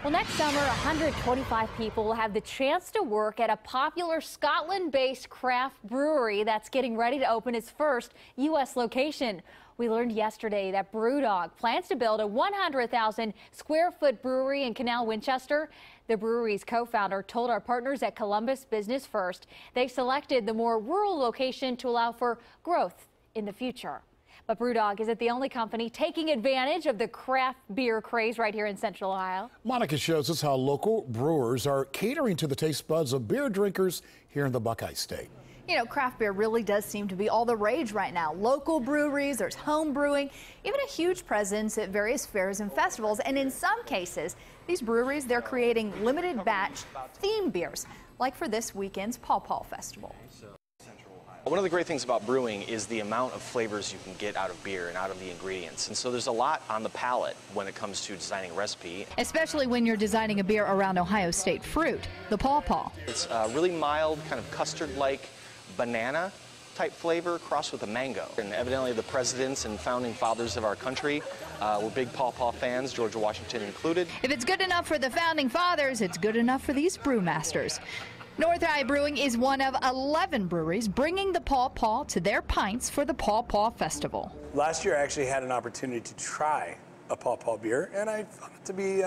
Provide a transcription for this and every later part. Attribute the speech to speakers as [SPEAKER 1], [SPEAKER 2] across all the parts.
[SPEAKER 1] Well, next summer, 125 people will have the chance to work at a popular Scotland-based craft brewery that's getting ready to open its first U.S. location. We learned yesterday that BrewDog plans to build a 100,000 square foot brewery in Canal Winchester. The brewery's co-founder told our partners at Columbus Business First they selected the more rural location to allow for growth in the future. But BrewDog isn't the only company taking advantage of the craft beer craze right here in Central Ohio.
[SPEAKER 2] Monica shows us how local brewers are catering to the taste buds of beer drinkers here in the Buckeye State.
[SPEAKER 3] You know, craft beer really does seem to be all the rage right now. Local breweries, there's home brewing, even a huge presence at various fairs and festivals. And in some cases, these breweries, they're creating limited batch theme beers, like for this weekend's Pawpaws Festival.
[SPEAKER 4] One of the great things about brewing is the amount of flavors you can get out of beer and out of the ingredients. And so there's a lot on the palate when it comes to designing a recipe.
[SPEAKER 3] Especially when you're designing a beer around Ohio State fruit, the Pawpaw.
[SPEAKER 4] It's a really mild, kind of custard-like banana type flavor crossed with a mango. And evidently the presidents and founding fathers of our country were big Pawpaw fans, George Washington included.
[SPEAKER 3] If it's good enough for the founding fathers, it's good enough for these brewmasters. North High Brewing is one of 11 breweries bringing the Pawpaw to their pints for the Pawpaw Festival.
[SPEAKER 5] Last year I actually had an opportunity to try a Pawpaw beer, and I found it to be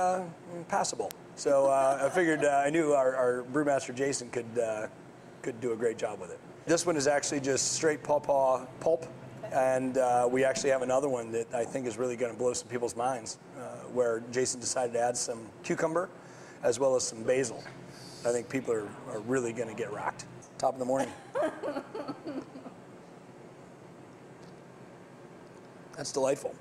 [SPEAKER 5] passable. So I figured I knew our brewmaster Jason could do a great job with it. This one is actually just straight Pawpaw pulp, and we actually have another one that I think is really going to blow some people's minds, where Jason decided to add some cucumber as well as some basil. I think people are really going to get rocked. Top of the morning. That's delightful.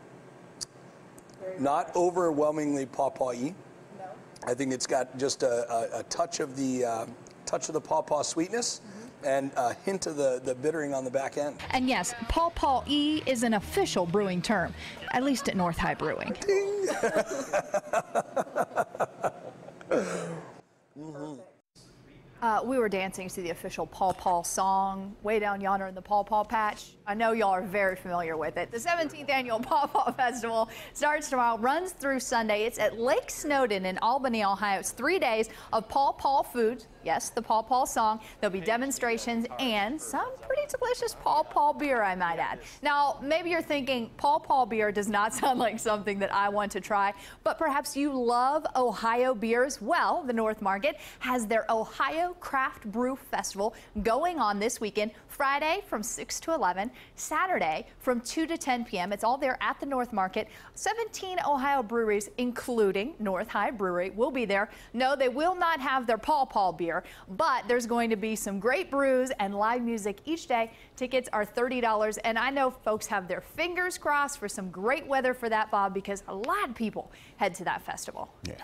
[SPEAKER 5] Not overwhelmingly pawpaw-y. No. I think it's got just a touch of the pawpaw sweetness and a hint of the bittering on the back end.
[SPEAKER 3] And yes, pawpaw-y is an official brewing term, at least at North High Brewing. We were dancing to the official Pawpaw song way down yonder in the Pawpaw Patch. I know y'all are very familiar with it. The 17th annual Pawpaw Festival starts tomorrow, runs through Sunday. It's at Lake Snowden in Albany, Ohio. It's 3 days of Pawpaw food. Yes, the Pawpaw song. There'll be demonstrations and some pretty delicious Pawpaw beer, I might add. Now, maybe you're thinking Pawpaw beer does not sound like something that I want to try, but perhaps you love Ohio beers. Well, the North Market has their Ohio Craft Brew Festival going on this weekend, Friday from 6 to 11, Saturday from 2 to 10 p.m. It's all there at the North Market. 17 Ohio breweries, including North High Brewery, will be there. No, they will not have their Pawpaw beer, but there's going to be some great brews and live music each day. Tickets are $30, and I know folks have their fingers crossed for some great weather for that, Bob, because a lot of people head to that festival.
[SPEAKER 2] Yeah.